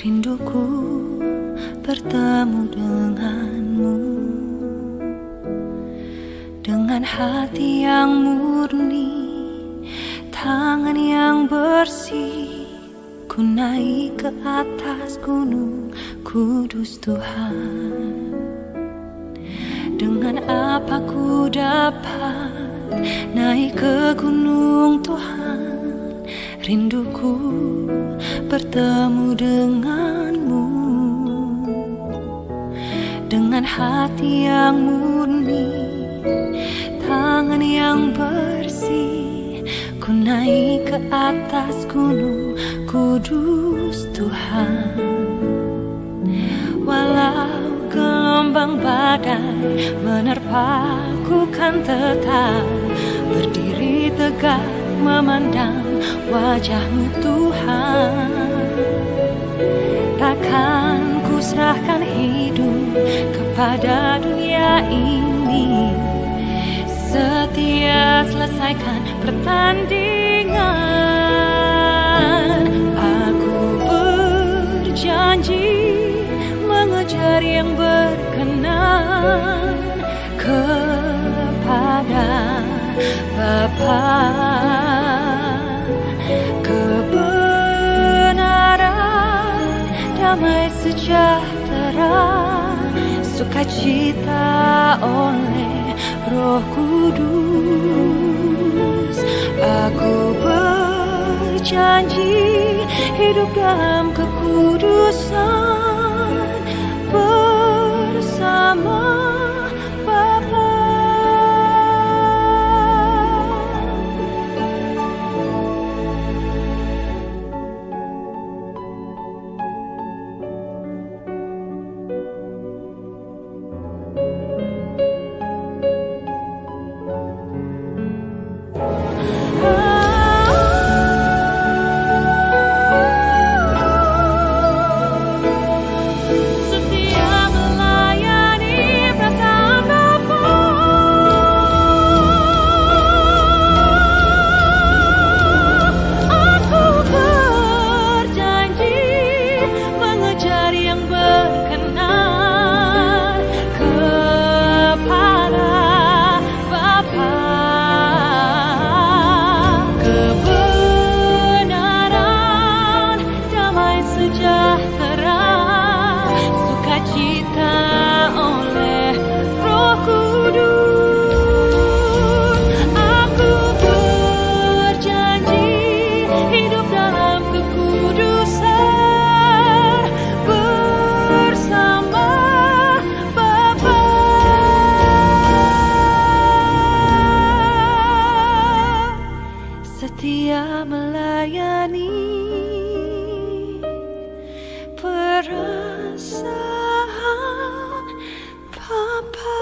Rinduku bertemu denganmu, dengan hati yang murni, tangan yang bersih. Ku naik ke atas gunung kudus Tuhan. Dengan apa ku dapat naik ke gunung Tuhan? Rinduku bertemu denganmu, dengan hati yang murni, tangan yang bersih. Ku naik ke atas gunung kudus Tuhan. Walau gelombang badai menerpaku, kan tetap berdiri tegak memandang wajah-Mu Tuhan. Takkan ku serahkan hidup kepada dunia ini, setia selesaikan pertandingan. Aku berjanji mengejar yang berkenan kepada Bapa. Kebenaran, damai sejahtera, sukacita oleh Roh Kudus. Aku berjanji hidup dalam kekudusan bersama Bapa. Setia melayani perasaan Bapa.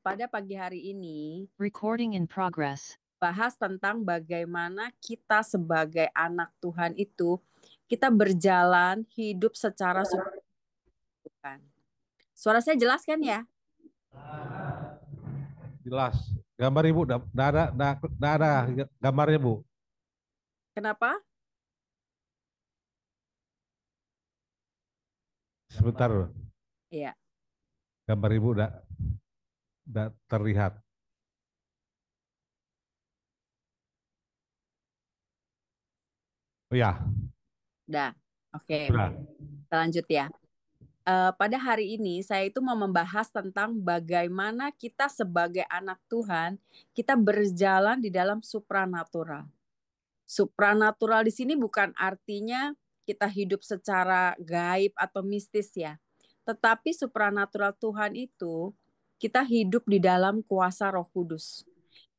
Pada pagi hari ini, Recording in progress. bahas tentang bagaimana kita sebagai anak Tuhan itu, kita berjalan hidup secara Tuhan. Suara saya jelas kan ya? Jelas. Gambar Ibu, dah ada gambarnya Bu. Kenapa? Sebentar, Iya. gambar Ibu udah terlihat. Oh ya, Dah. Oke. sudah. Kita lanjut ya. Pada hari ini saya itu mau membahas tentang bagaimana kita sebagai anak Tuhan, kita berjalan di dalam supranatural. Supranatural di sini bukan artinya kita hidup secara gaib atau mistis ya. Tetapi supranatural Tuhan itu kita hidup di dalam kuasa Roh Kudus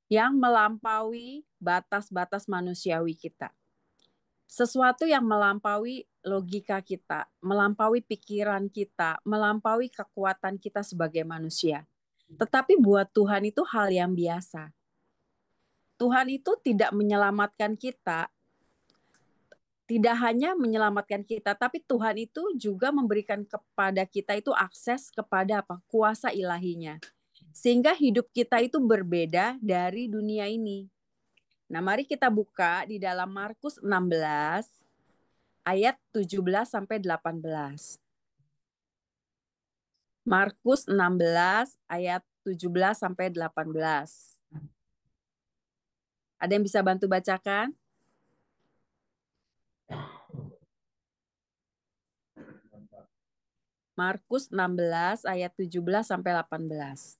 yang melampaui batas-batas manusiawi kita. Sesuatu yang melampaui logika kita, melampaui pikiran kita, melampaui kekuatan kita sebagai manusia. Tetapi buat Tuhan itu hal yang biasa. Tuhan itu tidak menyelamatkan kita, tidak hanya menyelamatkan kita, tapi Tuhan itu juga memberikan kepada kita itu akses kepada apa? Kuasa ilahinya. Sehingga hidup kita itu berbeda dari dunia ini. Nah, mari kita buka di dalam Markus 16 ayat 17 sampai 18. Markus 16 ayat 17 sampai 18. Ada yang bisa bantu bacakan? Markus 16 ayat 17 sampai 18.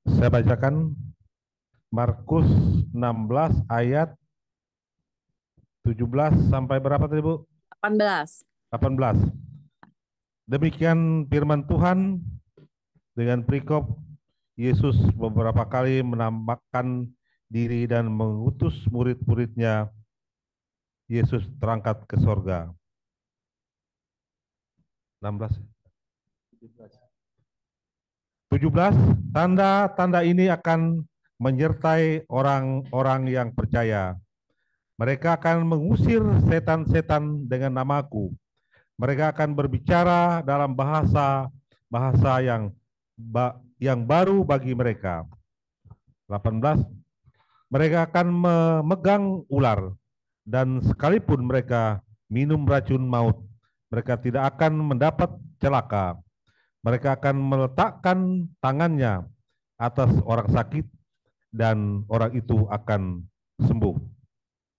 Saya bacakan Markus 16 ayat 17 sampai berapa tadi Bu? 18. 18. Demikian firman Tuhan. Dengan perikop Yesus beberapa kali menampakkan diri dan mengutus murid-muridnya. Yesus terangkat ke sorga. 16. 17. Tanda-tanda ini akan menyertai orang-orang yang percaya. Mereka akan mengusir setan-setan dengan namaku. Mereka akan berbicara dalam bahasa yang baru bagi mereka. 18. Mereka akan memegang ular, dan sekalipun mereka minum racun maut, mereka tidak akan mendapat celaka. Mereka akan meletakkan tangannya atas orang sakit, dan orang itu akan sembuh.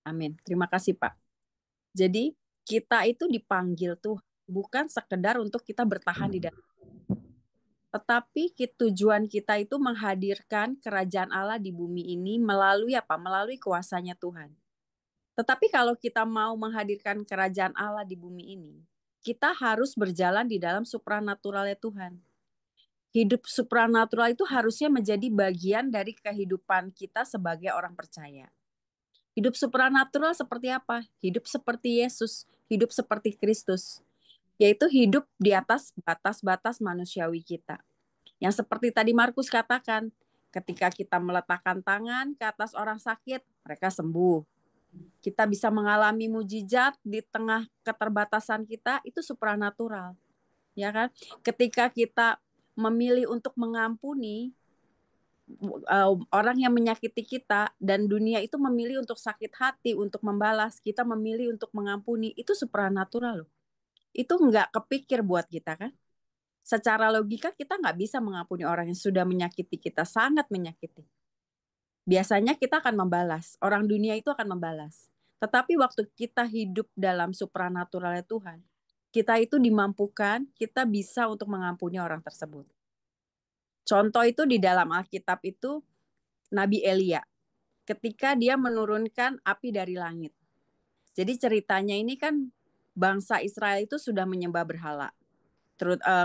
Amin. Terima kasih, Pak. Jadi, kita itu dipanggil Tuhan bukan sekedar untuk kita bertahan di dalam, tetapi tujuan kita itu menghadirkan kerajaan Allah di bumi ini melalui apa? Melalui kuasanya Tuhan. Tetapi kalau kita mau menghadirkan kerajaan Allah di bumi ini, kita harus berjalan di dalam supranaturalnya Tuhan. Hidup supranatural itu harusnya menjadi bagian dari kehidupan kita sebagai orang percaya. Hidup supranatural seperti apa? Hidup seperti Yesus, hidup seperti Kristus, yaitu hidup di atas batas-batas manusiawi kita. Yang seperti tadi Markus katakan, ketika kita meletakkan tangan ke atas orang sakit, mereka sembuh. Kita bisa mengalami mujizat di tengah keterbatasan kita, itu supranatural. Ya kan? Ketika kita memilih untuk mengampuni orang yang menyakiti kita, dan dunia itu memilih untuk sakit hati, untuk membalas, kita memilih untuk mengampuni, itu supranatural loh. Itu nggak kepikir buat kita kan? Secara logika kita nggak bisa mengampuni orang yang sudah menyakiti kita, sangat menyakiti. Biasanya kita akan membalas, orang dunia itu akan membalas. Tetapi waktu kita hidup dalam supranaturalnya Tuhan, kita itu dimampukan, kita bisa untuk mengampuni orang tersebut. Contoh itu di dalam Alkitab itu Nabi Elia, ketika dia menurunkan api dari langit. Jadi ceritanya ini kan bangsa Israel itu sudah menyembah berhala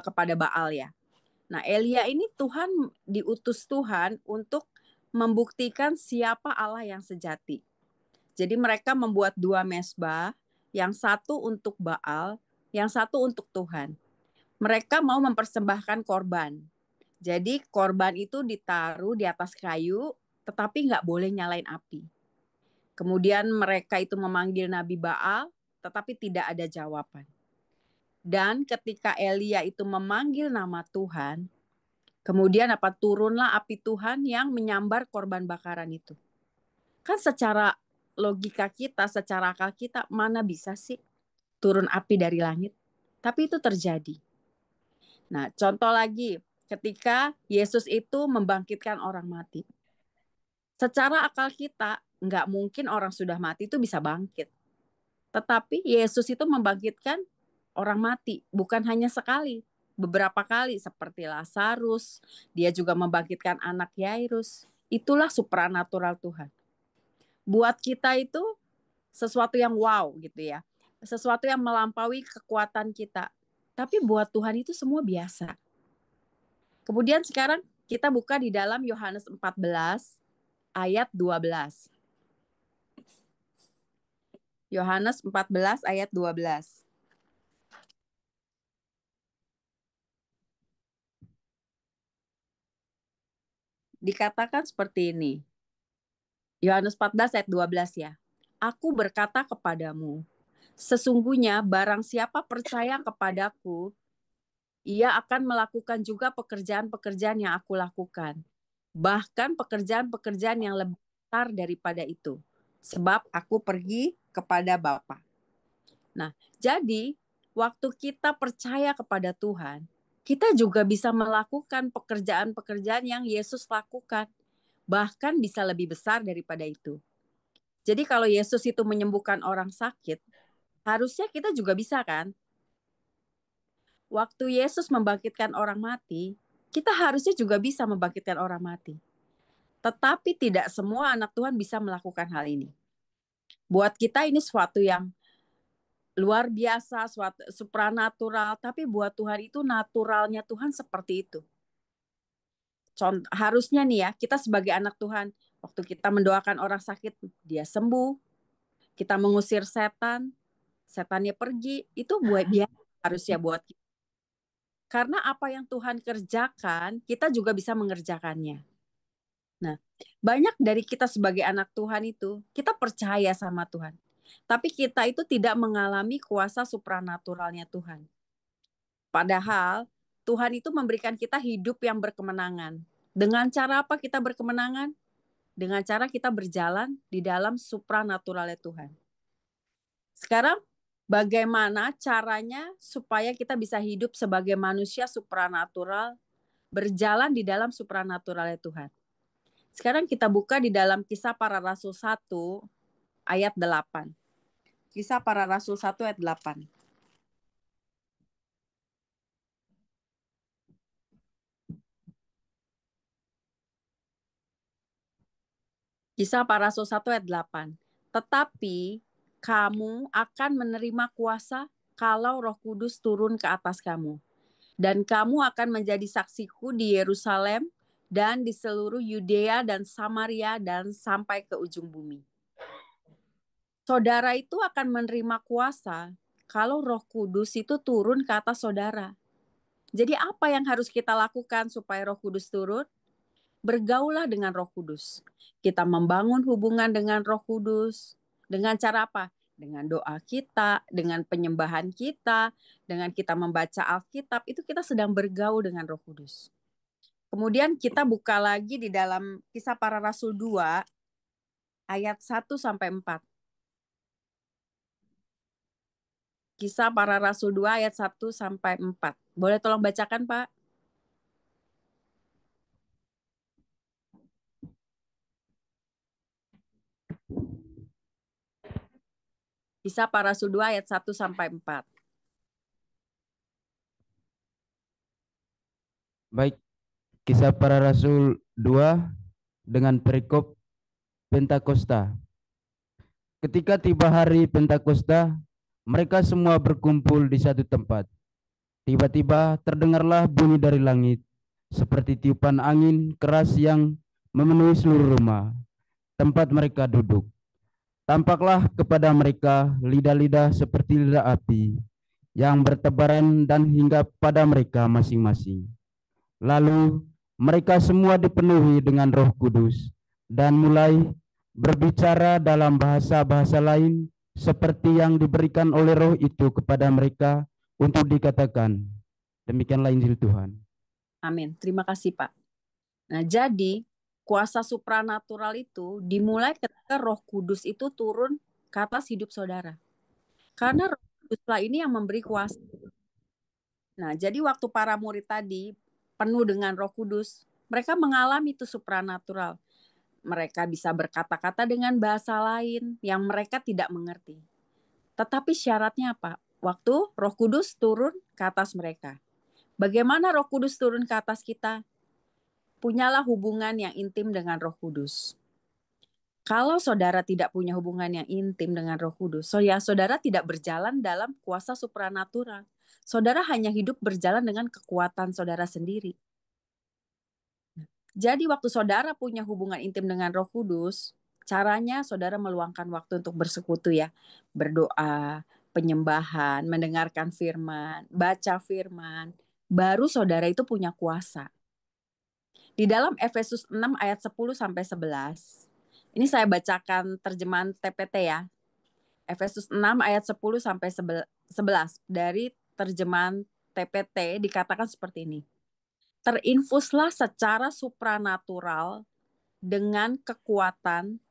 kepada Baal ya. Nah, Elia ini diutus Tuhan untuk membuktikan siapa Allah yang sejati. Jadi mereka membuat 2 mezbah, yang satu untuk Baal, yang satu untuk Tuhan. Mereka mau mempersembahkan korban. Jadi korban itu ditaruh di atas kayu, tetapi nggak boleh nyalain api. Kemudian mereka itu memanggil Nabi Baal, tetapi tidak ada jawaban. Dan ketika Elia itu memanggil nama Tuhan, kemudian turunlah api Tuhan yang menyambar korban bakaran itu. Kan secara logika kita, secara akal kita, mana bisa sih turun api dari langit? Tapi itu terjadi. Nah, contoh lagi, ketika Yesus itu membangkitkan orang mati. Secara akal kita, nggak mungkin orang sudah mati itu bisa bangkit. Tetapi Yesus itu membangkitkan orang mati, bukan hanya sekali, beberapa kali, seperti Lazarus. Dia juga membangkitkan anak Yairus. Itulah supranatural Tuhan. Buat kita itu sesuatu yang wow gitu ya. Sesuatu yang melampaui kekuatan kita. Tapi buat Tuhan itu semua biasa. Kemudian sekarang Kita buka di dalam Yohanes 14 ayat 12. Yohanes 14 ayat 12. Dikatakan seperti ini. Yohanes 14 ayat 12 ya. Aku berkata kepadamu, sesungguhnya barang siapa percaya kepadaku, ia akan melakukan juga pekerjaan-pekerjaan yang aku lakukan. Bahkan pekerjaan-pekerjaan yang lebih besar daripada itu. Sebab aku pergi kepada Bapa. Nah, jadi waktu kita percaya kepada Tuhan, kita juga bisa melakukan pekerjaan-pekerjaan yang Yesus lakukan. Bahkan bisa lebih besar daripada itu. Jadi kalau Yesus itu menyembuhkan orang sakit, harusnya kita juga bisa kan? Waktu Yesus membangkitkan orang mati, kita harusnya juga bisa membangkitkan orang mati. Tetapi tidak semua anak Tuhan bisa melakukan hal ini. Buat kita ini suatu yang luar biasa, suatu supranatural, tapi buat Tuhan itu naturalnya Tuhan seperti itu. Harusnya nih ya, kita sebagai anak Tuhan, waktu kita mendoakan orang sakit, dia sembuh, kita mengusir setan, setannya pergi, itu buat dia harusnya buat kita. Karena apa yang Tuhan kerjakan, kita juga bisa mengerjakannya. Nah, banyak dari kita sebagai anak Tuhan itu, kita percaya sama Tuhan. Tapi kita itu tidak mengalami kuasa supranaturalnya Tuhan. Padahal Tuhan itu memberikan kita hidup yang berkemenangan. Dengan cara apa kita berkemenangan? Dengan cara kita berjalan di dalam supranaturalnya Tuhan. Sekarang bagaimana caranya supaya kita bisa hidup sebagai manusia supranatural, berjalan di dalam supranaturalnya Tuhan. Sekarang kita buka di dalam Kisah Para Rasul 1 ayat 8. Kisah Para Rasul 1 ayat 8. Kisah Para Rasul 1 ayat 8. Tetapi kamu akan menerima kuasa kalau Roh Kudus turun ke atas kamu. Dan kamu akan menjadi saksiku di Yerusalem dan di seluruh Yudea dan Samaria dan sampai ke ujung bumi. Saudara itu akan menerima kuasa kalau Roh Kudus itu turun ke atas saudara. Jadi apa yang harus kita lakukan supaya Roh Kudus turun? Bergaulah dengan Roh Kudus. Kita membangun hubungan dengan Roh Kudus. Dengan cara apa? Dengan doa kita, dengan penyembahan kita, dengan kita membaca Alkitab, itu kita sedang bergaul dengan Roh Kudus. Kemudian kita buka lagi di dalam Kisah Para Rasul 2 ayat 1 sampai 4. Kisah Para Rasul 2 ayat 1 sampai 4. Boleh tolong bacakan, Pak? Kisah Para Rasul 2 ayat 1 sampai 4. Baik, Kisah Para Rasul 2 dengan perikop Pentakosta. Ketika tiba hari Pentakosta, mereka semua berkumpul di satu tempat. Tiba-tiba terdengarlah bunyi dari langit, seperti tiupan angin keras yang memenuhi seluruh rumah, tempat mereka duduk. Tampaklah kepada mereka lidah-lidah seperti lidah api, yang bertebaran dan hingga pada mereka masing-masing. Lalu mereka semua dipenuhi dengan Roh Kudus dan mulai berbicara dalam bahasa-bahasa lain seperti yang diberikan oleh Roh itu kepada mereka untuk dikatakan. Demikianlah Injil Tuhan. Amin. Terima kasih, Pak. Nah, jadi kuasa supranatural itu dimulai ketika Roh Kudus itu turun ke atas hidup saudara. Karena Roh Kuduslah ini yang memberi kuasa. Nah, jadi waktu para murid tadi penuh dengan Roh Kudus, mereka mengalami itu supranatural. Mereka bisa berkata-kata dengan bahasa lain yang mereka tidak mengerti. Tetapi syaratnya apa? Waktu Roh Kudus turun ke atas mereka. Bagaimana Roh Kudus turun ke atas kita? Punyalah hubungan yang intim dengan Roh Kudus. Kalau saudara tidak punya hubungan yang intim dengan Roh Kudus, saudara tidak berjalan dalam kuasa supranatural. Saudara hanya hidup berjalan dengan kekuatan saudara sendiri. Jadi waktu saudara punya hubungan intim dengan Roh Kudus, caranya saudara meluangkan waktu untuk bersekutu ya. Berdoa, penyembahan, mendengarkan firman, baca firman. Baru saudara itu punya kuasa. Di dalam Efesus 6 ayat 10 sampai 11. Ini saya bacakan terjemahan TPT ya. Efesus 6 ayat 10 sampai 11 dari terjemahan TPT dikatakan seperti ini. Terinfuslah secara supranatural dengan kekuatan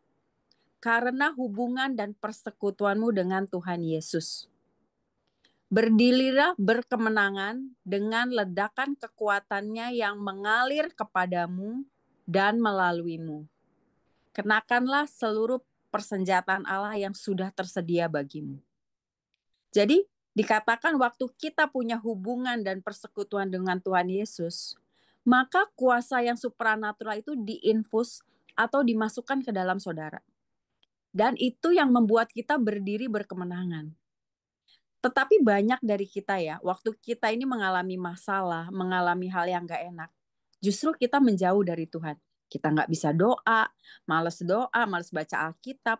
karena hubungan dan persekutuanmu dengan Tuhan Yesus. Berdirilah berkemenangan dengan ledakan kekuatannya yang mengalir kepadamu dan melaluimu. Kenakanlah seluruh persenjataan Allah yang sudah tersedia bagimu. Jadi dikatakan waktu kita punya hubungan dan persekutuan dengan Tuhan Yesus, maka kuasa yang supranatural itu diinfus atau dimasukkan ke dalam saudara. Dan itu yang membuat kita berdiri berkemenangan. Tetapi banyak dari kita ya, waktu kita ini mengalami masalah, mengalami hal yang gak enak, justru kita menjauh dari Tuhan. Kita gak bisa doa, males baca Alkitab,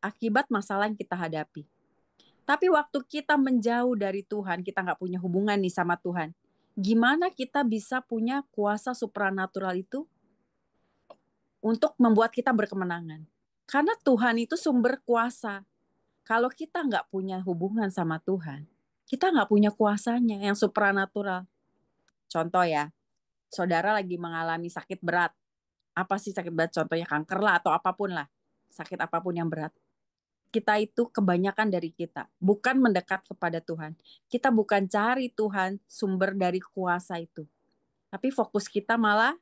akibat masalah yang kita hadapi. Tapi waktu kita menjauh dari Tuhan, kita gak punya hubungan nih sama Tuhan, gimana kita bisa punya kuasa supranatural itu untuk membuat kita berkemenangan? Karena Tuhan itu sumber kuasa. Kalau kita nggak punya hubungan sama Tuhan, kita nggak punya kuasanya yang supranatural. Contoh ya, saudara lagi mengalami sakit berat. Apa sih sakit berat? Contohnya kanker lah atau apapun lah. Sakit apapun yang berat. Kita itu kebanyakan dari kita bukan mendekat kepada Tuhan. Kita bukan cari Tuhan sumber dari kuasa itu. Tapi fokus kita malah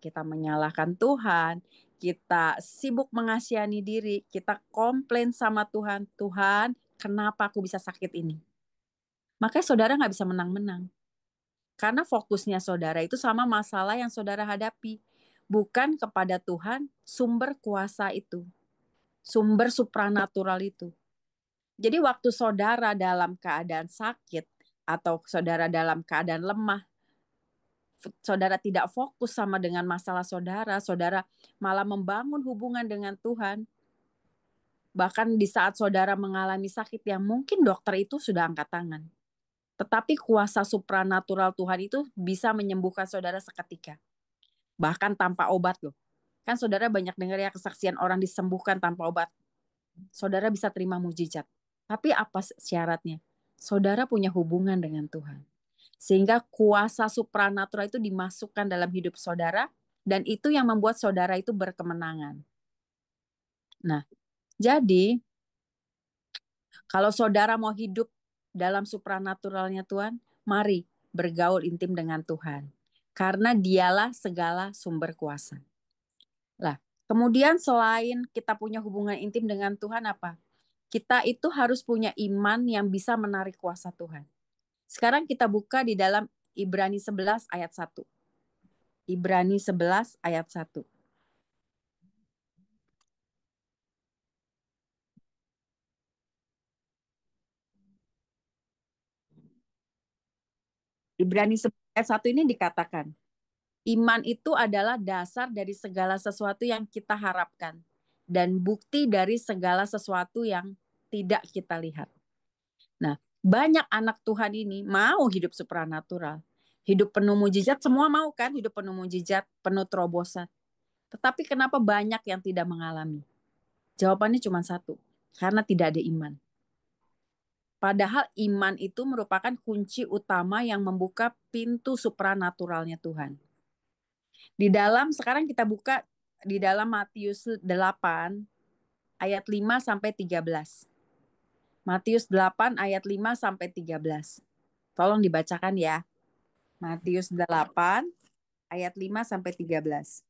kita menyalahkan Tuhan, kita sibuk mengasihani diri, kita komplain sama Tuhan, Tuhan, kenapa aku bisa sakit ini? Makanya saudara nggak bisa menang-menang. Karena fokusnya saudara itu sama masalah yang saudara hadapi, bukan kepada Tuhan, sumber kuasa itu, sumber supranatural itu. Jadi waktu saudara dalam keadaan sakit, atau saudara dalam keadaan lemah, saudara tidak fokus sama dengan masalah saudara, saudara malah membangun hubungan dengan Tuhan. Bahkan di saat saudara mengalami sakit yang mungkin dokter itu sudah angkat tangan. Tetapi kuasa supranatural Tuhan itu bisa menyembuhkan saudara seketika. Bahkan tanpa obat loh. Kan saudara banyak dengar ya kesaksian orang disembuhkan tanpa obat. Saudara bisa terima mujizat. Tapi apa syaratnya? Saudara punya hubungan dengan Tuhan. Sehingga kuasa supranatural itu dimasukkan dalam hidup saudara, dan itu yang membuat saudara itu berkemenangan. Nah, jadi kalau saudara mau hidup dalam supranaturalnya Tuhan, mari bergaul intim dengan Tuhan. Karena dialah segala sumber kuasa. Lah, kemudian selain kita punya hubungan intim dengan Tuhan apa? Kita itu harus punya iman yang bisa menarik kuasa Tuhan. Sekarang kita buka di dalam Ibrani 11 ayat 1. Ibrani 11 ayat 1. Ibrani 11 ayat 1 ini dikatakan, iman itu adalah dasar dari segala sesuatu yang kita harapkan dan bukti dari segala sesuatu yang tidak kita lihat. Nah, banyak anak Tuhan ini mau hidup supranatural. Hidup penuh mujizat, semua mau kan hidup penuh mujizat, penuh terobosan. Tetapi kenapa banyak yang tidak mengalami? Jawabannya cuma satu, karena tidak ada iman. Padahal iman itu merupakan kunci utama yang membuka pintu supranaturalnya Tuhan. Di dalam, sekarang kita buka di dalam Matius 8 ayat 5 sampai 13. Matius 8 ayat 5 sampai 13. Tolong dibacakan ya. Matius 8 ayat 5 sampai 13.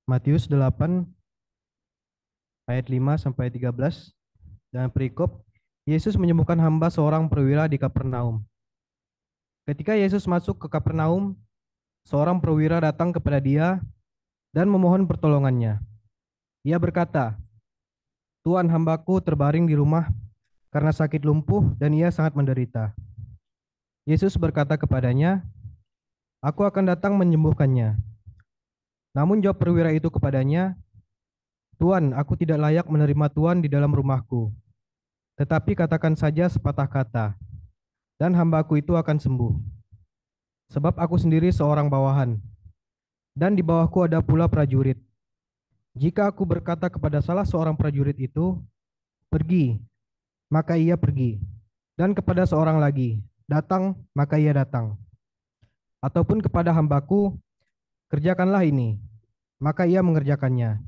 Matius 8 ayat 5 sampai 13 dan perikop Yesus menyembuhkan hamba seorang perwira di Kapernaum. Ketika Yesus masuk ke Kapernaum, seorang perwira datang kepada dia dan memohon pertolongannya. Ia berkata, "Tuan, hambaku terbaring di rumah karena sakit lumpuh dan ia sangat menderita." Yesus berkata kepadanya, "Aku akan datang menyembuhkannya." Namun jawab perwira itu kepadanya, "Tuan, aku tidak layak menerima Tuan di dalam rumahku. Tetapi katakan saja sepatah kata, dan hambaku itu akan sembuh. Sebab aku sendiri seorang bawahan, dan di bawahku ada pula prajurit. Jika aku berkata kepada salah seorang prajurit itu, 'Pergi,' maka ia pergi. Dan kepada seorang lagi, 'Datang,' maka ia datang. Ataupun kepada hambaku, 'Kerjakanlah ini,' maka ia mengerjakannya."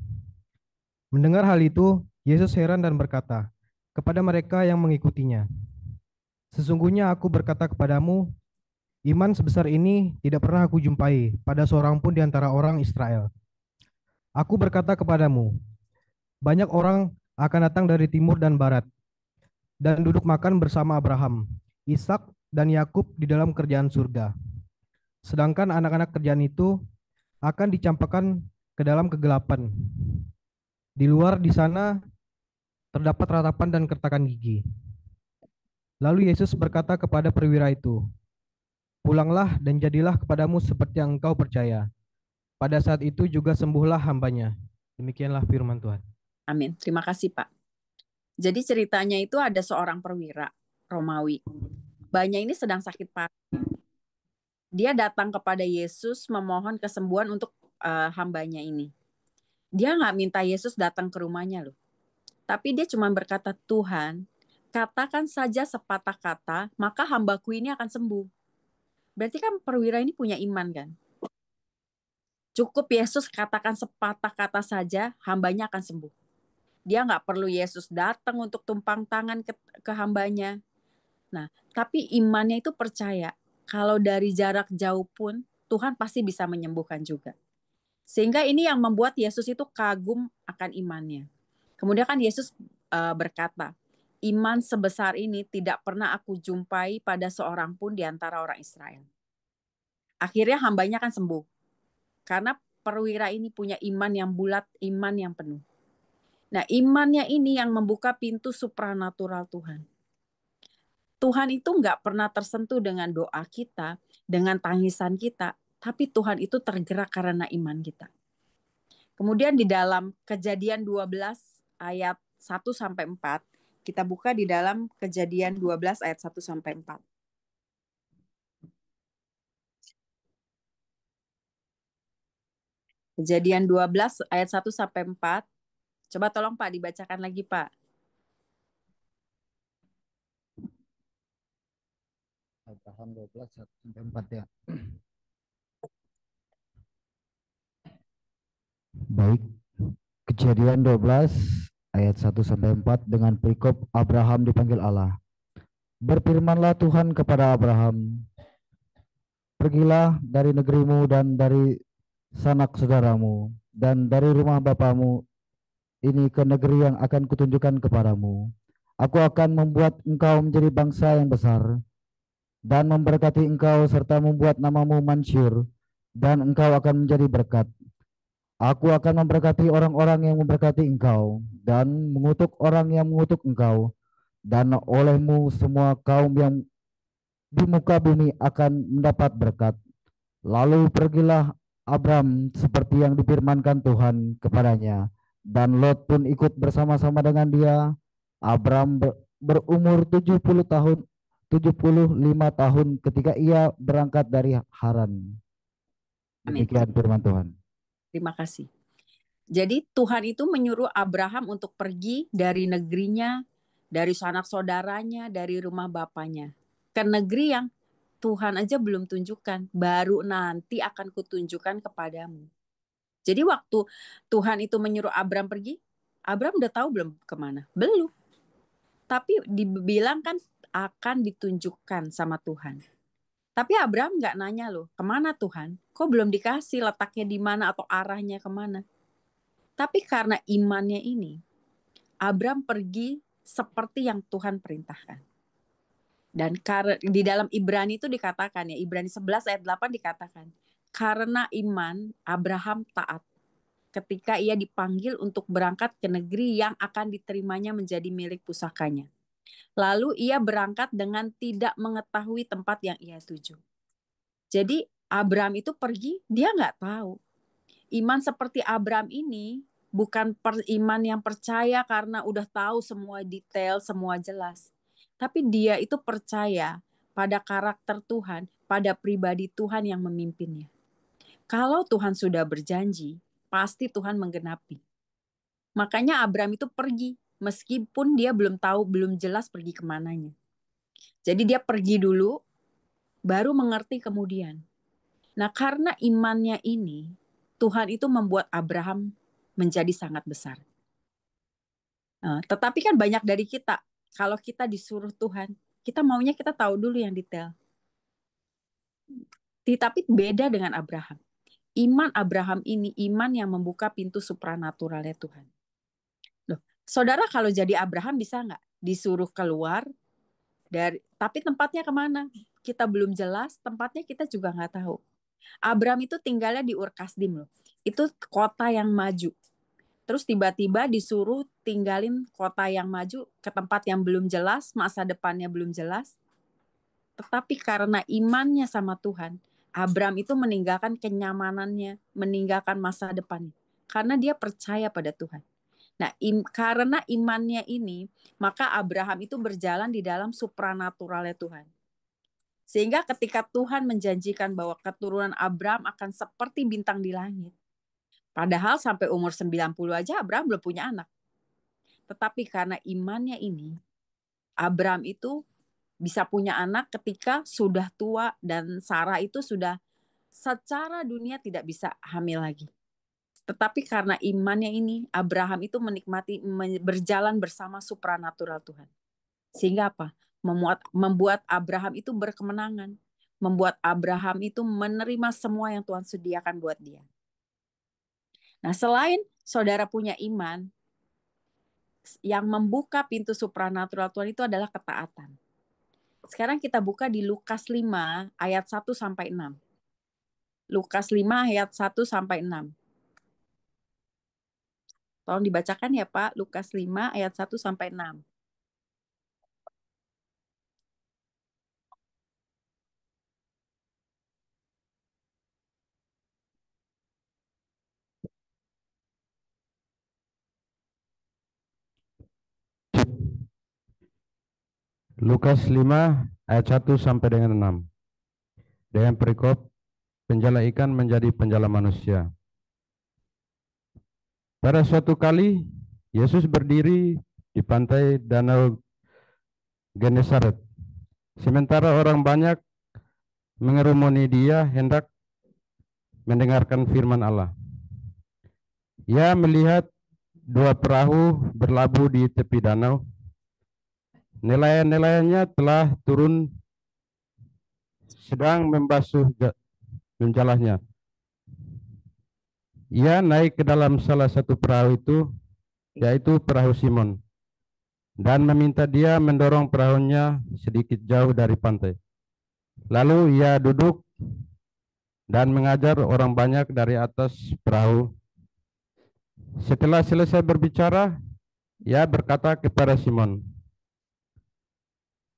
Mendengar hal itu, Yesus heran dan berkata kepada mereka yang mengikutinya, "Sesungguhnya aku berkata kepadamu, iman sebesar ini tidak pernah aku jumpai pada seorang pun di antara orang Israel. Aku berkata kepadamu, banyak orang akan datang dari timur dan barat dan duduk makan bersama Abraham, Ishak, dan Yakub di dalam kerajaan surga. Sedangkan anak-anak kerajaan itu akan dicampakkan ke dalam kegelapan. Di luar di sana terdapat ratapan dan kertakan gigi." Lalu Yesus berkata kepada perwira itu, "Pulanglah dan jadilah kepadamu seperti yang engkau percaya." Pada saat itu juga sembuhlah hambanya. Demikianlah firman Tuhan. Amin. Terima kasih, Pak. Jadi ceritanya itu ada seorang perwira Romawi. Mbaknya ini sedang sakit parah. Dia datang kepada Yesus memohon kesembuhan untuk hambanya ini. Dia nggak minta Yesus datang ke rumahnya loh. Tapi dia cuma berkata, "Tuhan, katakan saja sepatah kata, maka hambaku ini akan sembuh." Berarti kan perwira ini punya iman kan? Cukup Yesus katakan sepatah kata saja, hambanya akan sembuh. Dia nggak perlu Yesus datang untuk tumpang tangan ke hambanya. Nah, tapi imannya itu percaya kalau dari jarak jauh pun Tuhan pasti bisa menyembuhkan juga. Sehingga ini yang membuat Yesus itu kagum akan imannya. Kemudian kan Yesus berkata, "Iman sebesar ini tidak pernah aku jumpai pada seorang pun di antara orang Israel." Akhirnya hambanya kan sembuh. Karena perwira ini punya iman yang bulat, iman yang penuh. Nah, imannya ini yang membuka pintu supranatural Tuhan. Tuhan itu nggak pernah tersentuh dengan doa kita, dengan tangisan kita, tapi Tuhan itu tergerak karena iman kita. Kemudian di dalam Kejadian 12 ayat 1-4, kita buka di dalam Kejadian 12 ayat 1-4. Kejadian 12 ayat 1-4. Coba tolong Pak dibacakan lagi Pak. Abraham 12, 1-4 ya. Baik, Kejadian 12 ayat 1-4 dengan perikop Abraham dipanggil Allah. Berfirmanlah Tuhan kepada Abraham, "Pergilah dari negerimu dan dari sanak saudaramu dan dari rumah bapamu ini ke negeri yang akan kutunjukkan kepadamu. Aku akan membuat engkau menjadi bangsa yang besar dan memberkati engkau serta membuat namamu masyhur dan engkau akan menjadi berkat. Aku akan memberkati orang-orang yang memberkati engkau dan mengutuk orang yang mengutuk engkau, dan olehmu semua kaum yang di muka bumi akan mendapat berkat." Lalu pergilah Abram seperti yang difirmankan Tuhan kepadanya, dan Lot pun ikut bersama-sama dengan dia. Abram berumur 75 tahun ketika ia berangkat dari Haran. Amin. Demikian firman Tuhan. Terima kasih. Jadi Tuhan itu menyuruh Abraham untuk pergi dari negerinya, dari sanak saudaranya, dari rumah bapaknya, ke negeri yang Tuhan aja belum tunjukkan, baru nanti akan kutunjukkan kepadamu. Jadi waktu Tuhan itu menyuruh Abraham pergi, Abraham udah tahu belum kemana? Belum. Tapi dibilang kan akan ditunjukkan sama Tuhan. Tapi Abraham nggak nanya loh, kemana Tuhan? Kok belum dikasih letaknya di mana atau arahnya kemana? Tapi karena imannya ini, Abraham pergi seperti yang Tuhan perintahkan. Dan di dalam Ibrani itu dikatakan ya, Ibrani 11 ayat 8 dikatakan, karena iman Abraham taat ketika ia dipanggil untuk berangkat ke negeri yang akan diterimanya menjadi milik pusakanya. Lalu ia berangkat dengan tidak mengetahui tempat yang ia tuju. Jadi Abraham itu pergi, dia nggak tahu. Iman seperti Abraham ini bukan iman yang percaya karena udah tahu semua detail, semua jelas. Tapi dia itu percaya pada karakter Tuhan, pada pribadi Tuhan yang memimpinnya. Kalau Tuhan sudah berjanji, pasti Tuhan menggenapi. Makanya Abraham itu pergi, meskipun dia belum tahu, belum jelas pergi kemananya. Jadi dia pergi dulu, baru mengerti kemudian. Nah, karena imannya ini, Tuhan itu membuat Abraham menjadi sangat besar. Nah, tetapi kan banyak dari kita, kalau kita disuruh Tuhan, kita maunya kita tahu dulu yang detail. Tapi beda dengan Abraham. Iman Abraham ini iman yang membuka pintu supranaturalnya Tuhan. Loh, saudara kalau jadi Abraham bisa nggak disuruh keluar tapi tempatnya kemana? Kita belum jelas, tempatnya kita juga nggak tahu. Abraham itu tinggalnya di Ur Kasdim loh. Itu kota yang maju. Terus tiba-tiba disuruh tinggalin kota yang maju ke tempat yang belum jelas, masa depannya belum jelas. Tetapi karena imannya sama Tuhan, Abraham itu meninggalkan kenyamanannya, meninggalkan masa depannya. Karena dia percaya pada Tuhan. Nah, karena imannya ini, maka Abraham itu berjalan di dalam supranaturalnya Tuhan. Sehingga ketika Tuhan menjanjikan bahwa keturunan Abraham akan seperti bintang di langit. Padahal sampai umur 90 aja Abraham belum punya anak. Tetapi karena imannya ini, Abraham itu bisa punya anak ketika sudah tua dan Sarah itu sudah secara dunia tidak bisa hamil lagi. Tetapi karena imannya ini, Abraham itu menikmati berjalan bersama supranatural Tuhan. Sehingga apa? Membuat Abraham itu berkemenangan. Membuat Abraham itu menerima semua yang Tuhan sediakan buat dia. Nah, selain saudara punya iman, yang membuka pintu supranatural Tuhan itu adalah ketaatan. Sekarang kita buka di Lukas 5 ayat 1 sampai 6. Lukas 5 ayat 1 sampai 6. Tolong dibacakan ya Pak, Lukas 5 ayat 1 sampai 6. Lukas 5 ayat 1 sampai dengan 6. Dengan perikop penjala ikan menjadi penjala manusia. Pada suatu kali Yesus berdiri di pantai Danau Genesaret. Sementara orang banyak mengerumuni dia hendak mendengarkan firman Allah. Ia melihat dua perahu berlabuh di tepi danau. Nelayan-nelayannya telah turun sedang membasuh menjalahnya. Ia naik ke dalam salah satu perahu itu, yaitu perahu Simon, dan meminta dia mendorong perahunya sedikit jauh dari pantai. Lalu ia duduk dan mengajar orang banyak dari atas perahu. Setelah selesai berbicara, ia berkata kepada Simon,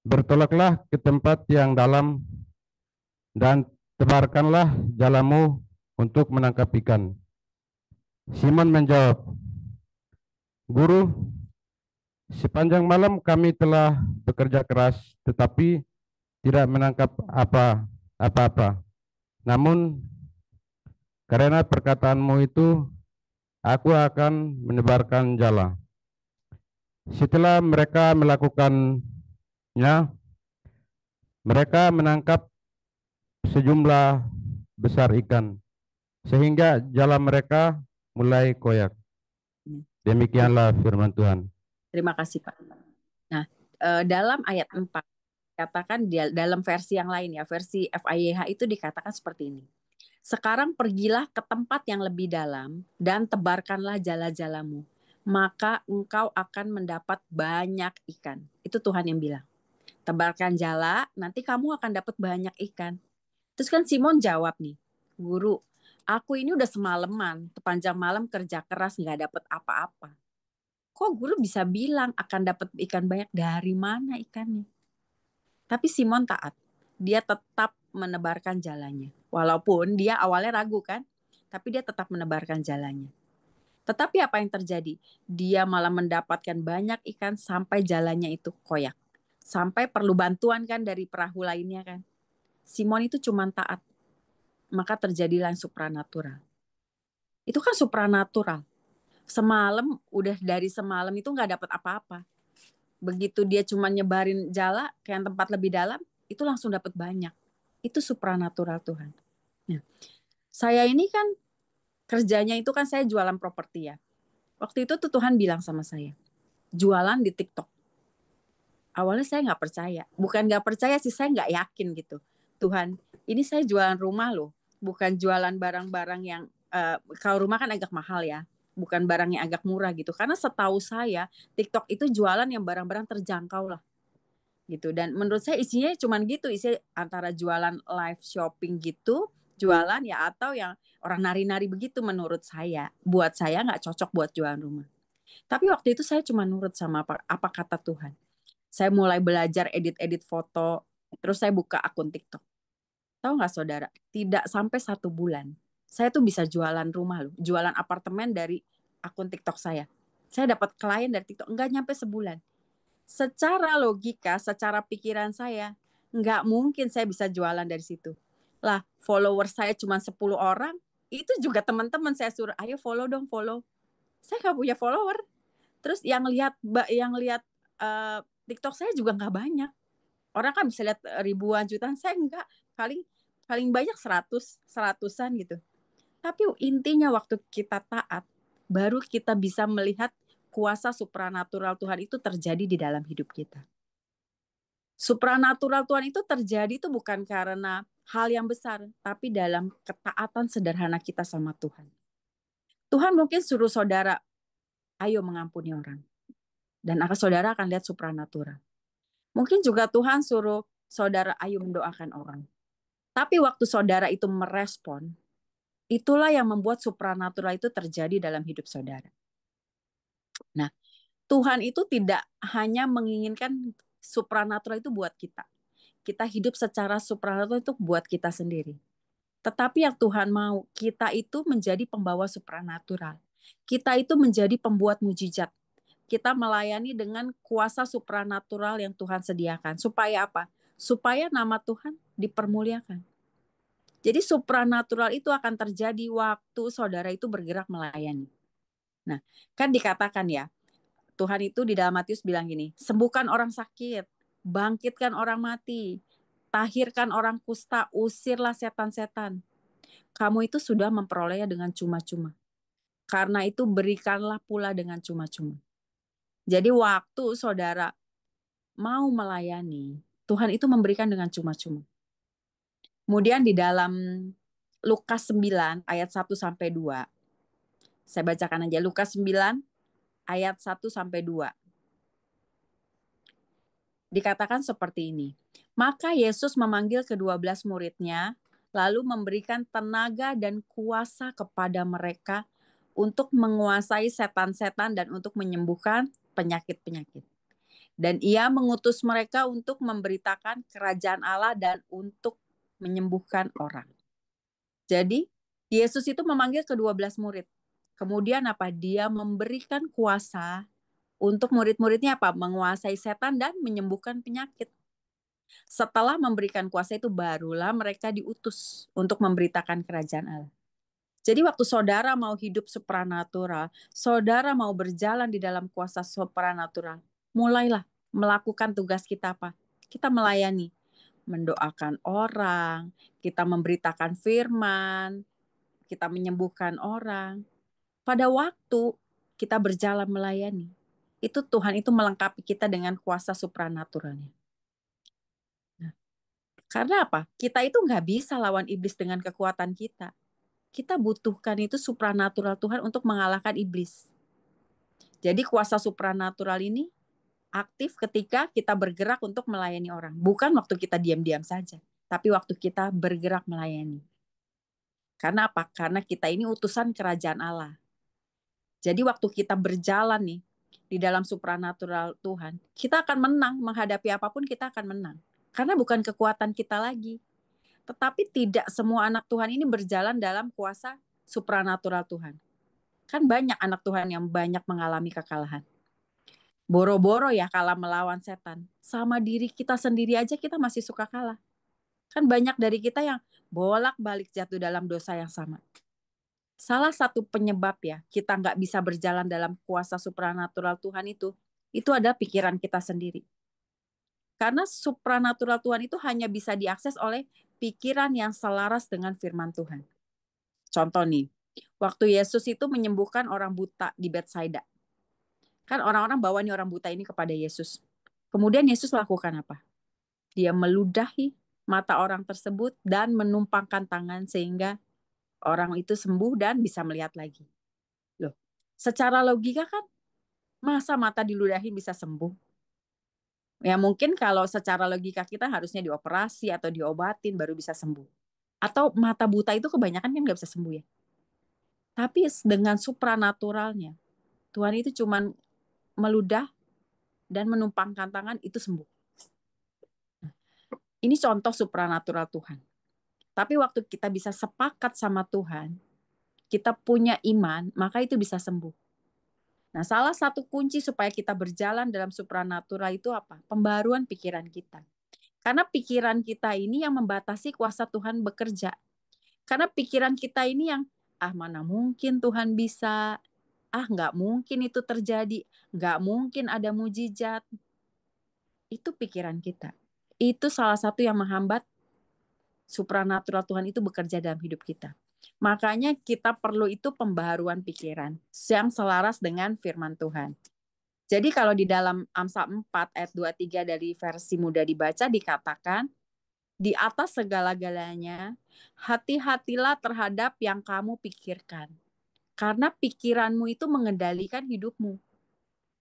"Bertolaklah ke tempat yang dalam dan tebarkanlah jalamu untuk menangkap ikan." Simon menjawab, "Guru, sepanjang malam kami telah bekerja keras, tetapi tidak menangkap apa-apa. Namun, karena perkataanmu itu, aku akan menebarkan jala." Setelah mereka melakukannya, mereka menangkap sejumlah besar ikan, sehingga jala mereka mulai koyak. Demikianlah firman Tuhan. Terima kasih Pak. Nah, dalam ayat 4 katakan dalam versi yang lain ya, versi FIYH itu dikatakan seperti ini. Sekarang pergilah ke tempat yang lebih dalam dan tebarkanlah jala-jalamu, maka engkau akan mendapat banyak ikan. Itu Tuhan yang bilang. Tebarkan jala, nanti kamu akan dapat banyak ikan. Terus kan Simon jawab nih, Guru, aku ini udah semalaman, sepanjang malam kerja keras nggak dapet apa-apa. Kok guru bisa bilang akan dapat ikan banyak? Dari mana ikannya? Tapi Simon taat. Dia tetap menebarkan jalannya. Walaupun dia awalnya ragu kan, tapi dia tetap menebarkan jalannya. Tetapi apa yang terjadi? Dia malah mendapatkan banyak ikan sampai jalannya itu koyak. Sampai perlu bantuan kan dari perahu lainnya kan. Simon itu cuma taat. Maka terjadilah yang supranatural. Itu kan supranatural. Semalam, udah dari semalam itu nggak dapat apa-apa. Begitu dia cuma nyebarin jala ke yang tempat lebih dalam, itu langsung dapat banyak. Itu supranatural Tuhan. Nah, saya ini kan kerjanya itu kan saya jualan properti ya. Waktu itu tuh Tuhan bilang sama saya, jualan di TikTok. Awalnya saya nggak percaya. Bukan nggak percaya sih, saya nggak yakin gitu. Tuhan, ini saya jualan rumah loh. Bukan jualan barang-barang yang, kalau rumah kan agak mahal ya. Bukan barang yang agak murah gitu. Karena setahu saya, TikTok itu jualan yang barang-barang terjangkau lah. Gitu. Dan menurut saya isinya cuman gitu. Isi antara jualan live shopping gitu, jualan ya, atau yang orang nari-nari begitu menurut saya. Buat saya nggak cocok buat jualan rumah. Tapi waktu itu saya cuma nurut sama apa kata Tuhan. Saya mulai belajar edit-edit foto, terus saya buka akun TikTok. Tahu nggak saudara, tidak sampai 1 bulan, saya tuh bisa jualan rumah loh, jualan apartemen dari akun TikTok saya. Saya dapat klien dari TikTok, nggak nyampe sebulan. Secara logika, secara pikiran saya, nggak mungkin saya bisa jualan dari situ. Lah, follower saya cuma 10 orang, itu juga teman-teman saya suruh, ayo follow dong, follow. Saya nggak punya follower. Terus yang lihat TikTok saya juga nggak banyak. Orang kan bisa lihat ribuan jutaan, saya enggak. Paling paling banyak 100-an gitu. Tapi intinya waktu kita taat, baru kita bisa melihat kuasa supranatural Tuhan itu terjadi di dalam hidup kita. Supranatural Tuhan itu terjadi itu bukan karena hal yang besar, tapi dalam ketaatan sederhana kita sama Tuhan. Tuhan mungkin suruh saudara, ayo mengampuni orang. Dan saudara akan lihat supranatural. Mungkin juga Tuhan suruh saudara, ayo mendoakan orang. Tapi waktu saudara itu merespon, itulah yang membuat supranatural itu terjadi dalam hidup saudara. Nah, Tuhan itu tidak hanya menginginkan supranatural itu buat kita. Kita hidup secara supranatural itu buat kita sendiri. Tetapi yang Tuhan mau, kita itu menjadi pembawa supranatural. Kita itu menjadi pembuat mujizat. Kita melayani dengan kuasa supranatural yang Tuhan sediakan. Supaya apa? Supaya nama Tuhan dipermuliakan. Jadi supranatural itu akan terjadi waktu saudara itu bergerak melayani. Nah, kan dikatakan ya, Tuhan itu di dalam Matius bilang gini, sembuhkan orang sakit, bangkitkan orang mati, tahirkan orang kusta, usirlah setan-setan. Kamu itu sudah memperolehnya dengan cuma-cuma. Karena itu berikanlah pula dengan cuma-cuma. Jadi waktu saudara mau melayani, Tuhan itu memberikan dengan cuma-cuma. Kemudian di dalam Lukas 9 ayat 1 sampai 2. Saya bacakan aja Lukas 9 ayat 1 sampai 2. Dikatakan seperti ini. Maka Yesus memanggil ke-12 muridnya, lalu memberikan tenaga dan kuasa kepada mereka untuk menguasai setan-setan dan untuk menyembuhkan penyakit-penyakit. Dan ia mengutus mereka untuk memberitakan kerajaan Allah dan untuk menyembuhkan orang. Jadi Yesus itu memanggil ke-12 murid. Kemudian apa? Dia memberikan kuasa untuk murid-muridnya apa? Menguasai setan dan menyembuhkan penyakit. Setelah memberikan kuasa itu barulah mereka diutus untuk memberitakan kerajaan Allah. Jadi waktu saudara mau hidup supranatural, saudara mau berjalan di dalam kuasa supranatural, mulailah melakukan tugas kita apa? Kita melayani, mendoakan orang, kita memberitakan firman, kita menyembuhkan orang. Pada waktu kita berjalan melayani, itu Tuhan itu melengkapi kita dengan kuasa supranaturalnya. Nah, karena apa? Kita itu nggak bisa lawan iblis dengan kekuatan kita. Kita butuhkan itu supranatural Tuhan untuk mengalahkan iblis. Jadi kuasa supranatural ini aktif ketika kita bergerak untuk melayani orang. Bukan waktu kita diam-diam saja, tapi waktu kita bergerak melayani. Karena apa? Karena kita ini utusan kerajaan Allah. Jadi waktu kita berjalan nih di dalam supranatural Tuhan, kita akan menang, menghadapi apapun kita akan menang. Karena bukan kekuatan kita lagi. Tetapi tidak semua anak Tuhan ini berjalan dalam kuasa supranatural Tuhan. Kan banyak anak Tuhan yang banyak mengalami kekalahan. Boro-boro ya kalah melawan setan. Sama diri kita sendiri aja kita masih suka kalah. Kan banyak dari kita yang bolak-balik jatuh dalam dosa yang sama. Salah satu penyebab ya kita nggak bisa berjalan dalam kuasa supranatural Tuhan itu adalah pikiran kita sendiri. Karena supranatural Tuhan itu hanya bisa diakses oleh pikiran yang selaras dengan firman Tuhan. Contoh nih, waktu Yesus itu menyembuhkan orang buta di Betsaida. Kan orang-orang bawa nih orang buta ini kepada Yesus. Kemudian Yesus lakukan apa? Dia meludahi mata orang tersebut dan menumpangkan tangan sehingga orang itu sembuh dan bisa melihat lagi. Loh, secara logika kan masa mata diludahi bisa sembuh? Ya mungkin kalau secara logika kita harusnya dioperasi atau diobatin baru bisa sembuh. Atau mata buta itu kebanyakan kan nggak bisa sembuh ya. Tapi dengan supranaturalnya, Tuhan itu cuman meludah dan menumpangkan tangan itu sembuh. Ini contoh supranatural Tuhan. Tapi waktu kita bisa sepakat sama Tuhan, kita punya iman, maka itu bisa sembuh. Nah, salah satu kunci supaya kita berjalan dalam supranatural itu apa? Pembaruan pikiran kita. Karena pikiran kita ini yang membatasi kuasa Tuhan bekerja. Karena pikiran kita ini yang, mana mungkin Tuhan bisa, nggak mungkin itu terjadi, nggak mungkin ada mujizat. Itu pikiran kita. Itu salah satu yang menghambat supranatural Tuhan itu bekerja dalam hidup kita. Makanya kita perlu itu pembaharuan pikiran yang selaras dengan firman Tuhan. Jadi kalau di dalam Amsal 4 ayat 23 dari versi mudah dibaca dikatakan, di atas segala-galanya, hati-hatilah terhadap yang kamu pikirkan. Karena pikiranmu itu mengendalikan hidupmu.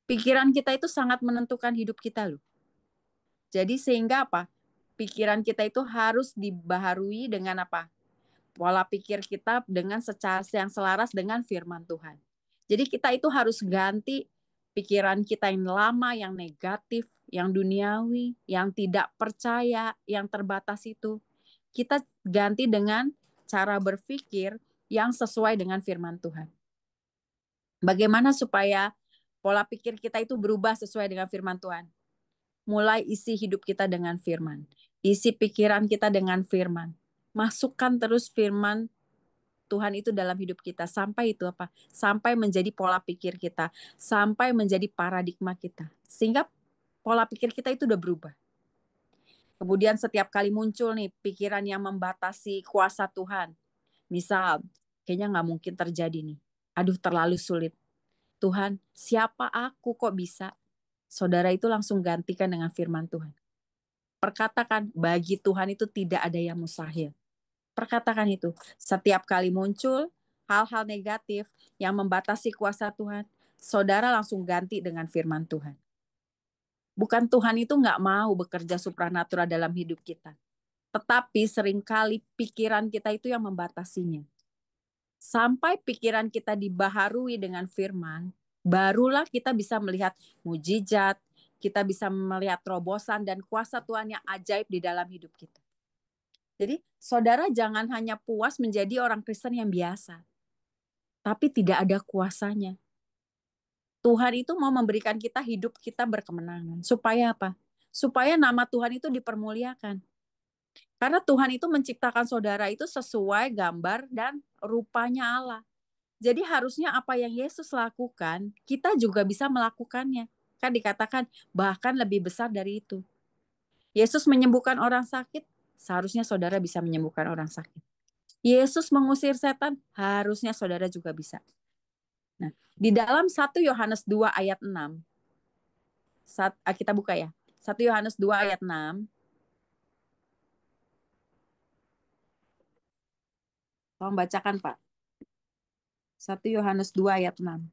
Pikiran kita itu sangat menentukan hidup kita loh. Jadi sehingga apa? Pikiran kita itu harus dibaharui dengan apa? Pola pikir kita dengan secara yang selaras dengan firman Tuhan. Jadi kita itu harus ganti pikiran kita yang lama, yang negatif, yang duniawi, yang tidak percaya, yang terbatas itu. Kita ganti dengan cara berpikir yang sesuai dengan firman Tuhan. Bagaimana supaya pola pikir kita itu berubah sesuai dengan firman Tuhan? Mulai isi hidup kita dengan firman. Isi pikiran kita dengan firman. Masukkan terus firman Tuhan itu dalam hidup kita. Sampai itu apa? Sampai menjadi pola pikir kita. Sampai menjadi paradigma kita. Sehingga pola pikir kita itu udah berubah. Kemudian setiap kali muncul nih pikiran yang membatasi kuasa Tuhan. Misal, kayaknya nggak mungkin terjadi nih. Aduh, terlalu sulit. Tuhan, siapa aku kok bisa? Saudara itu langsung gantikan dengan firman Tuhan. Perkatakan, bagi Tuhan itu tidak ada yang mustahil. Perkatakan itu. Setiap kali muncul hal-hal negatif yang membatasi kuasa Tuhan, saudara langsung ganti dengan firman Tuhan. Bukan Tuhan itu nggak mau bekerja supranatural dalam hidup kita. Tetapi seringkali pikiran kita itu yang membatasinya. Sampai pikiran kita dibaharui dengan firman, barulah kita bisa melihat mujizat, kita bisa melihat terobosan dan kuasa Tuhan yang ajaib di dalam hidup kita. Jadi, saudara jangan hanya puas menjadi orang Kristen yang biasa, tapi tidak ada kuasanya. Tuhan itu mau memberikan kita hidup kita berkemenangan. Supaya apa? Supaya nama Tuhan itu dipermuliakan. Karena Tuhan itu menciptakan saudara itu sesuai gambar dan rupanya Allah. Jadi harusnya apa yang Yesus lakukan, kita juga bisa melakukannya. Kan dikatakan bahkan lebih besar dari itu. Yesus menyembuhkan orang sakit, seharusnya saudara bisa menyembuhkan orang sakit. Yesus mengusir setan, harusnya saudara juga bisa. Nah, di dalam 1 Yohanes 2 ayat 6, kita buka ya. 1 Yohanes 2 ayat 6. Tolong bacakan, Pak. 1 Yohanes 2 ayat 6.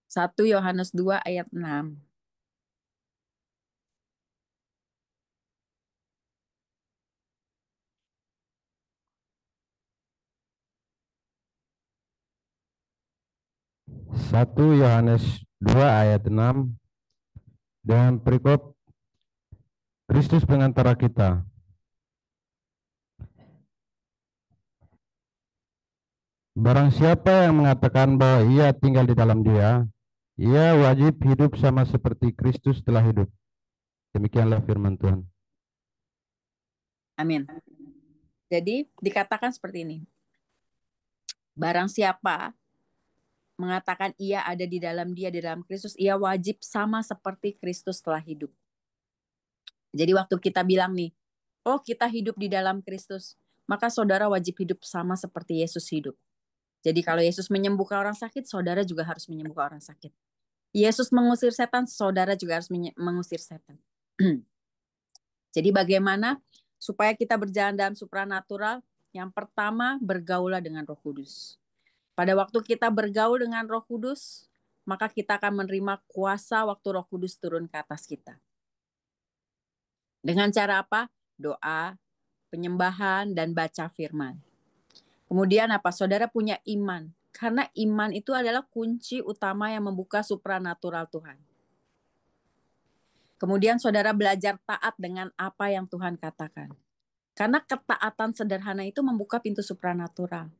1 Yohanes 2 ayat 6. Satu Yohanes 2 ayat 6 dengan perikop Kristus pengantara kita. Barang siapa yang mengatakan bahwa ia tinggal di dalam Dia, ia wajib hidup sama seperti Kristus telah hidup. Demikianlah firman Tuhan. Amin. Jadi dikatakan seperti ini. Barang siapa mengatakan ia ada di dalam Dia, di dalam Kristus, ia wajib sama seperti Kristus telah hidup. Jadi waktu kita bilang nih, oh kita hidup di dalam Kristus, maka saudara wajib hidup sama seperti Yesus hidup. Jadi kalau Yesus menyembuhkan orang sakit, saudara juga harus menyembuhkan orang sakit. Yesus mengusir setan, saudara juga harus mengusir setan. Jadi bagaimana supaya kita berjalan dalam supranatural? Yang pertama, bergaulah dengan Roh Kudus. Pada waktu kita bergaul dengan Roh Kudus, maka kita akan menerima kuasa waktu Roh Kudus turun ke atas kita. Dengan cara apa? Doa, penyembahan, dan baca firman. Kemudian apa? Saudara punya iman. Karena iman itu adalah kunci utama yang membuka supranatural Tuhan. Kemudian saudara belajar taat dengan apa yang Tuhan katakan. Karena ketaatan sederhana itu membuka pintu supranatural.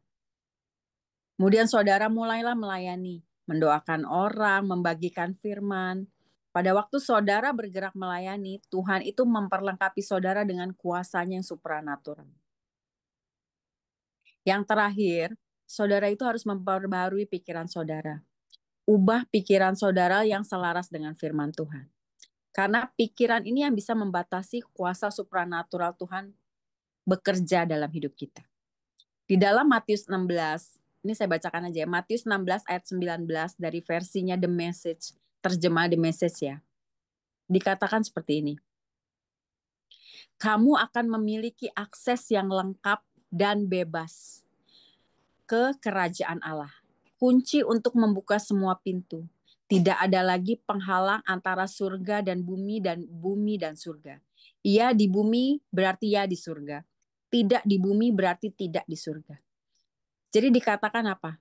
Kemudian saudara mulailah melayani. Mendoakan orang, membagikan firman. Pada waktu saudara bergerak melayani, Tuhan itu memperlengkapi saudara dengan kuasanya yang supranatural. Yang terakhir, saudara itu harus memperbaharui pikiran saudara. Ubah pikiran saudara yang selaras dengan firman Tuhan. Karena pikiran ini yang bisa membatasi kuasa supranatural Tuhan bekerja dalam hidup kita. Di dalam Matius 16, ini saya bacakan aja ya. Matius 16 ayat 19 dari versinya The Message, terjemah The Message ya. Dikatakan seperti ini. Kamu akan memiliki akses yang lengkap dan bebas ke kerajaan Allah. Kunci untuk membuka semua pintu. Tidak ada lagi penghalang antara surga dan bumi dan surga. Ia di bumi berarti ia di surga. Tidak di bumi berarti tidak di surga. Jadi dikatakan apa?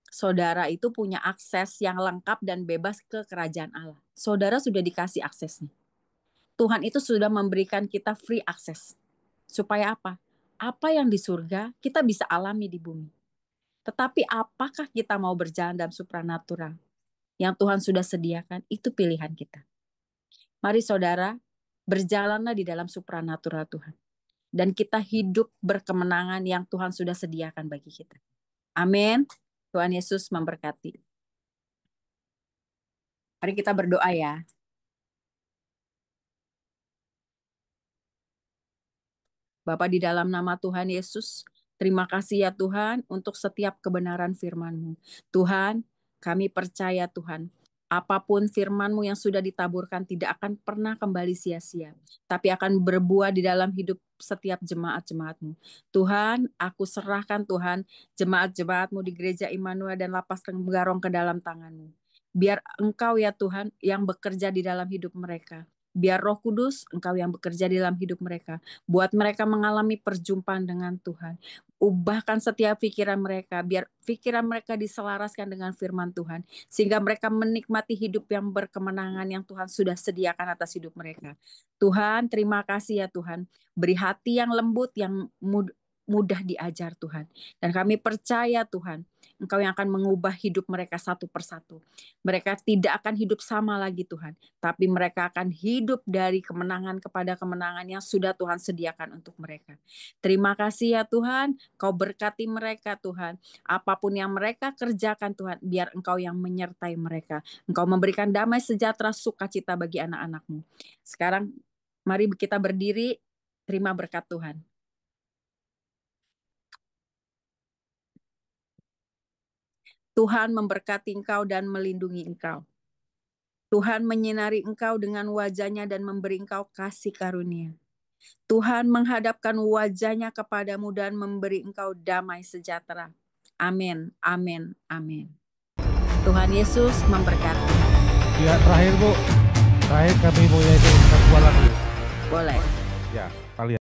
Saudara itu punya akses yang lengkap dan bebas ke kerajaan Allah. Saudara sudah dikasih aksesnya. Tuhan itu sudah memberikan kita free access. Supaya apa? Apa yang di surga kita bisa alami di bumi. Tetapi apakah kita mau berjalan dalam supranatural? Yang Tuhan sudah sediakan, itu pilihan kita. Mari saudara, berjalanlah di dalam supranatural Tuhan. Dan kita hidup berkemenangan yang Tuhan sudah sediakan bagi kita. Amin. Tuhan Yesus memberkati. Mari kita berdoa ya. Bapa, di dalam nama Tuhan Yesus, terima kasih ya Tuhan untuk setiap kebenaran firman-Mu. Tuhan, kami percaya Tuhan, apapun firman-Mu yang sudah ditaburkan tidak akan pernah kembali sia-sia, tapi akan berbuah di dalam hidup setiap jemaat-jemaat-Mu. Tuhan, aku serahkan Tuhan, jemaat-jemaat-Mu di Gereja Immanuel dan Lapas Tenggarong ke dalam tangan-Mu. Biar Engkau ya Tuhan yang bekerja di dalam hidup mereka. Biar Roh Kudus, Engkau yang bekerja di dalam hidup mereka. Buat mereka mengalami perjumpaan dengan Tuhan. Ubahkan setiap pikiran mereka, biar pikiran mereka diselaraskan dengan firman Tuhan. Sehingga mereka menikmati hidup yang berkemenangan yang Tuhan sudah sediakan atas hidup mereka. Tuhan, terima kasih ya Tuhan. Beri hati yang lembut, yang mudah diajar Tuhan. Dan kami percaya Tuhan, Engkau yang akan mengubah hidup mereka satu persatu. Mereka tidak akan hidup sama lagi Tuhan, tapi mereka akan hidup dari kemenangan kepada kemenangan yang sudah Tuhan sediakan untuk mereka. Terima kasih ya Tuhan, Kau berkati mereka Tuhan. Apapun yang mereka kerjakan Tuhan, biar Engkau yang menyertai mereka. Engkau memberikan damai sejahtera sukacita bagi anak-anak-Mu. Sekarang mari kita berdiri, terima berkat Tuhan. Tuhan memberkati engkau dan melindungi engkau. Tuhan menyinari engkau dengan wajah-Nya dan memberi engkau kasih karunia. Tuhan menghadapkan wajah-Nya kepadamu dan memberi engkau damai sejahtera. Amin, amin, amin. Tuhan Yesus memberkati. Ya, terakhir Bu. Terakhir kami mau yaitu satu lagi. Boleh. Ya, kalian.